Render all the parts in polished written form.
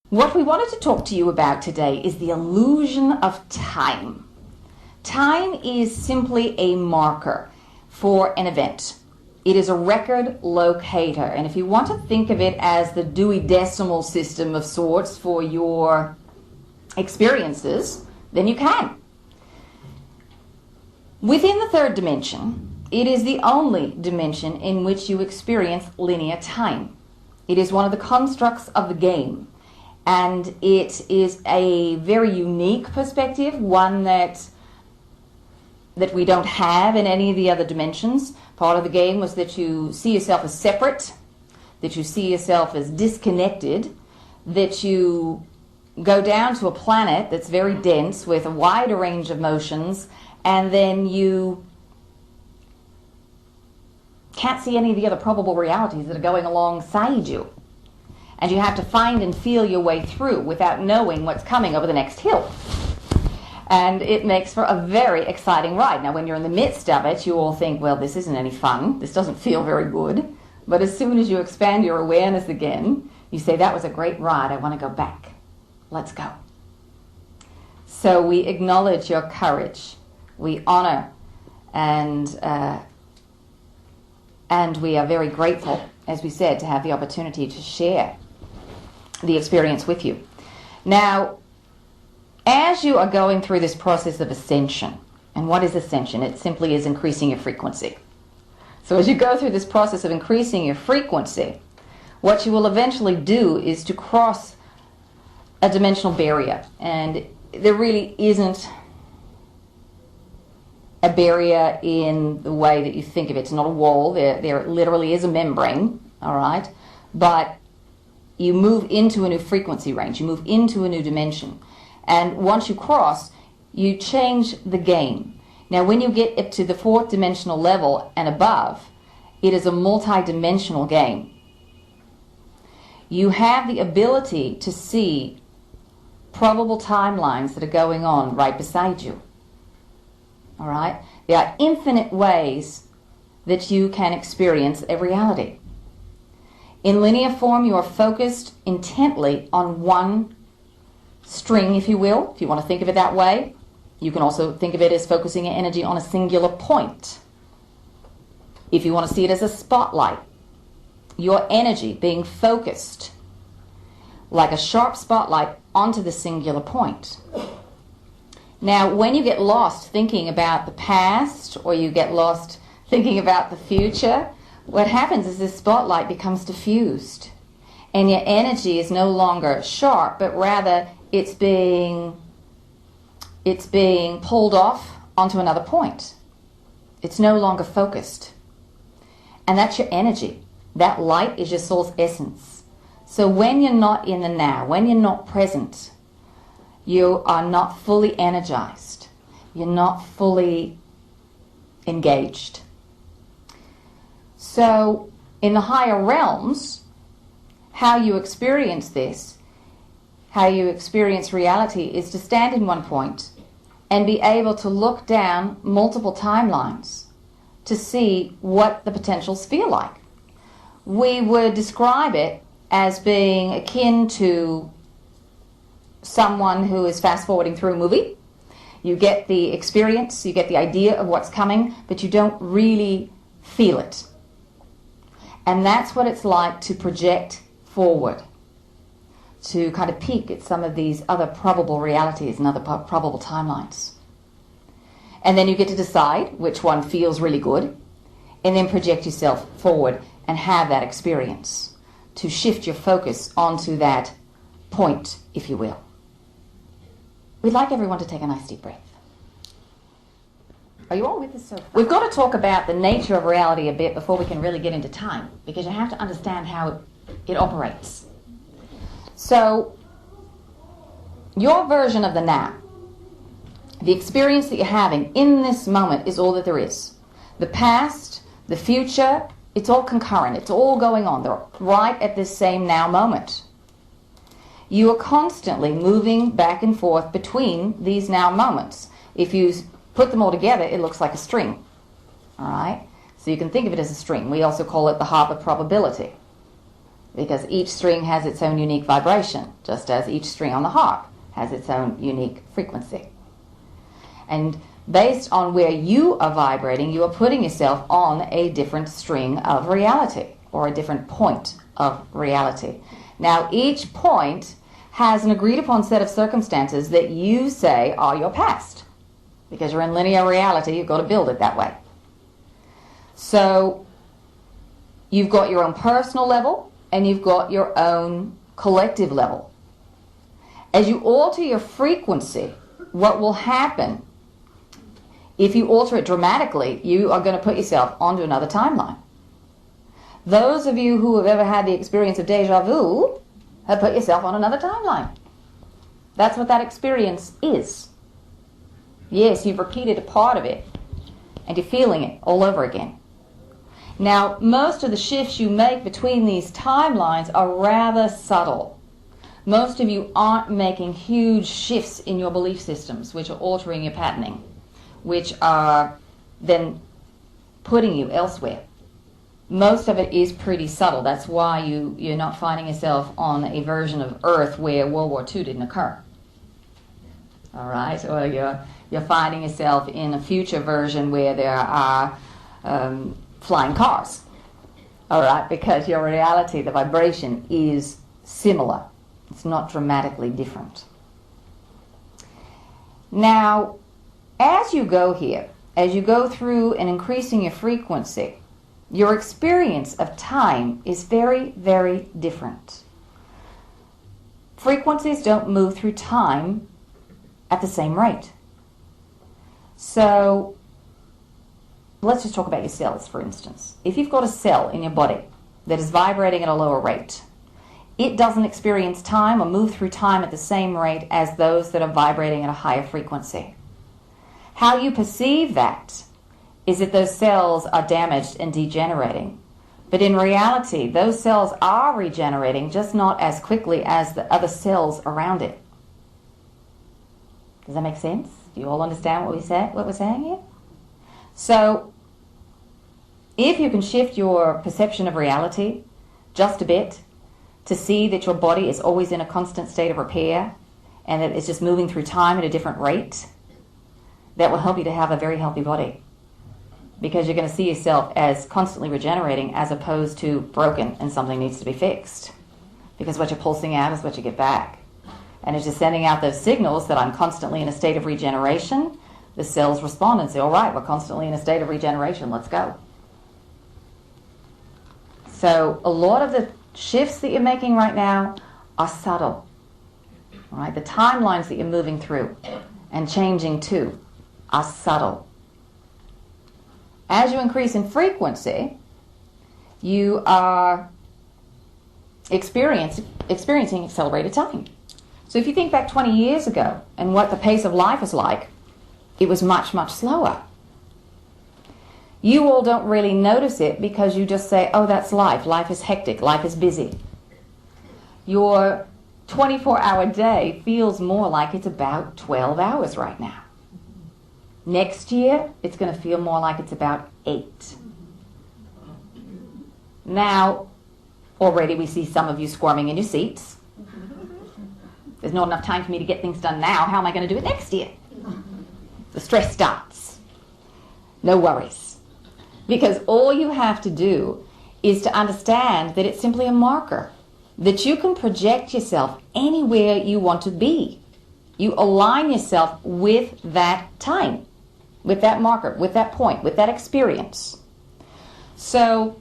What we wanted to talk to you about today is the illusion of time. Time is simply a marker for an event. It is a record locator, and if you want to think of it as the Dewey Decimal System of sorts for your experiences, then you can. Within the third dimension, it is the only dimension in which you experience linear time. It is one of the constructs of the game, and it is a very unique perspective, one that we don't have in any of the other dimensions. Part of the game was that you see yourself as separate, that you see yourself as disconnected, that you go down to a planet that's very dense with a wider range of motions, and then you can't see any of the other probable realities that are going alongside you. And you have to find and feel your way through without knowing what's coming over the next hill. And it makes for a very exciting ride. Now, when you're in the midst of it, you all think, well, this isn't any fun. This doesn't feel very good. But as soon as you expand your awareness again, you say, that was a great ride. I want to go back. Let's go. So we acknowledge your courage. We honor and we are very grateful, as we said, to have the opportunity to share the experience with you. Now, as you are going through this process of ascension, and what is ascension? It simply is increasing your frequency. So as you go through this process of increasing your frequency, what you will eventually do is to cross a dimensional barrier. And there really isn't a barrier in the way that you think of it. It's not a wall. There literally is a membrane, all right? But you move into a new frequency range. You move into a new dimension. And once you cross, you change the game. Now, when you get up to the fourth dimensional level and above, it is a multi-dimensional game. You have the ability to see probable timelines that are going on right beside you. All right? There are infinite ways that you can experience a reality. In linear form, you are focused intently on one string, if you will, if you want to think of it that way. You can also think of it as focusing your energy on a singular point. If you want to see it as a spotlight, your energy being focused like a sharp spotlight onto the singular point. Now, when you get lost thinking about the past, or you get lost thinking about the future, what happens is this spotlight becomes diffused, and your energy is no longer sharp, but rather it's being pulled off onto another point. It's no longer focused. And that's your energy. That light is your soul's essence. So when you're not in the now, when you're not present, you are not fully energized. You're not fully engaged. So in the higher realms, how you experience this, how you experience reality, is to stand in one point and be able to look down multiple timelines to see what the potentials feel like. We would describe it as being akin to someone who is fast-forwarding through a movie. You get the experience, you get the idea of what's coming, but you don't really feel it. And that's what it's like to project forward, to kind of peek at some of these other probable realities and other probable timelines. And then you get to decide which one feels really good, and then project yourself forward and have that experience, to shift your focus onto that point, if you will. We'd like everyone to take a nice deep breath. Are you all with us so far? We've got to talk about the nature of reality a bit before we can really get into time, because you have to understand how it operates. So, your version of the now, the experience that you're having in this moment, is all that there is. The past, the future, it's all concurrent. It's all going on. They're right at this same now moment. You are constantly moving back and forth between these now moments. If you put them all together, it looks like a string. All right? So you can think of it as a string. We also call it the harp of probability. because each string has its own unique vibration, just as each string on the harp has its own unique frequency. And based on where you are vibrating, you are putting yourself on a different string of reality, or a different point of reality. Now, each point has an agreed upon set of circumstances that you say are your past. Because you're in linear reality, you've got to build it that way. So you've got your own personal level, and you've got your own collective level. As you alter your frequency, what will happen, if you alter it dramatically, you are going to put yourself onto another timeline. Those of you who have ever had the experience of deja vu have put yourself on another timeline. That's what that experience is. Yes, you've repeated a part of it, and you're feeling it all over again. Now, most of the shifts you make between these timelines are rather subtle. Most of you aren't making huge shifts in your belief systems, which are altering your patterning, which are then putting you elsewhere. Most of it is pretty subtle. That's why you're not finding yourself on a version of Earth where World War II didn't occur. All right? Or you're finding yourself in a future version where there are flying cars. All right? Because your reality, the vibration, is similar. It's not dramatically different. Now, as you go here, as you go through and increasing your frequency, your experience of time is very, very different. Frequencies don't move through time at the same rate. So, let's just talk about your cells, for instance. If you've got a cell in your body that is vibrating at a lower rate, it doesn't experience time or move through time at the same rate as those that are vibrating at a higher frequency. How you perceive that is that those cells are damaged and degenerating. But in reality, those cells are regenerating, just not as quickly as the other cells around it. Does that make sense? Do you all understand what we're saying here? So, if you can shift your perception of reality just a bit to see that your body is always in a constant state of repair and that it's just moving through time at a different rate, that will help you to have a very healthy body. Because you're going to see yourself as constantly regenerating as opposed to broken and something needs to be fixed. Because what you're pulsing out is what you get back. And as you're sending out those signals that I'm constantly in a state of regeneration, the cells respond and say, all right, we're constantly in a state of regeneration, let's go. So a lot of the shifts that you're making right now are subtle. All right? The timelines that you're moving through and changing to are subtle. As you increase in frequency, you are experiencing accelerated time. So if you think back 20 years ago and what the pace of life was like, it was much, much slower. You all don't really notice it because you just say, oh, that's life. Life is hectic. Life is busy. Your 24-hour day feels more like it's about 12 hours right now. Next year, it's going to feel more like it's about 8. Now, already we see some of you squirming in your seats. There's not enough time for me to get things done now. How am I going to do it next year? The stress starts. No worries. Because all you have to do is to understand that it's simply a marker, that you can project yourself anywhere you want to be. You align yourself with that time, with that marker, with that point, with that experience. So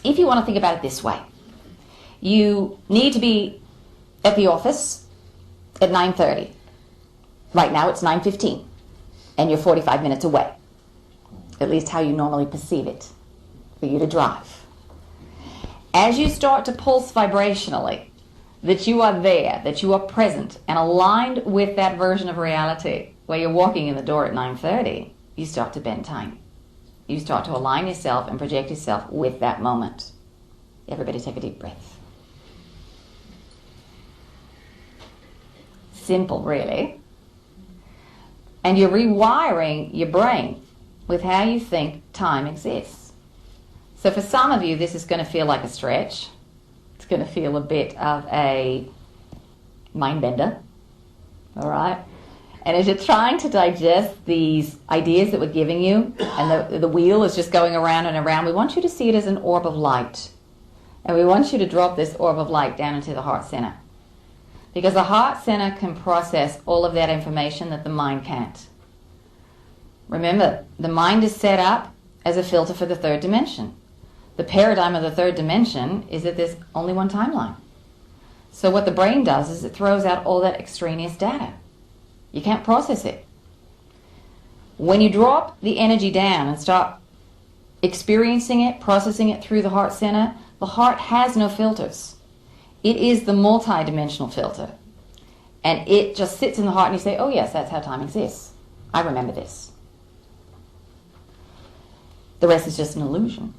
if you want to think about it this way, you need to be at the office at 9:30. Right now it's 9:15, and you're 45 minutes away. At least how you normally perceive it, for you to drive. As you start to pulse vibrationally, that you are there, that you are present and aligned with that version of reality where you're walking in the door at 9:30, you start to bend time. You start to align yourself and project yourself with that moment. Everybody take a deep breath. Simple, really. And you're rewiring your brain with how you think time exists. So for some of you, this is going to feel like a stretch. It's going to feel a bit of a mind bender, all right? And as you're trying to digest these ideas that we're giving you, and the wheel is just going around and around, we want you to see it as an orb of light. And we want you to drop this orb of light down into the heart center. Because the heart center can process all of that information that the mind can't. Remember, the mind is set up as a filter for the third dimension. The paradigm of the third dimension is that there's only one timeline. So what the brain does is it throws out all that extraneous data. You can't process it. When you drop the energy down and start experiencing it, processing it through the heart center, the heart has no filters. It is the multi-dimensional filter. And it just sits in the heart and you say, oh yes, that's how time exists. I remember this. The rest is just an illusion.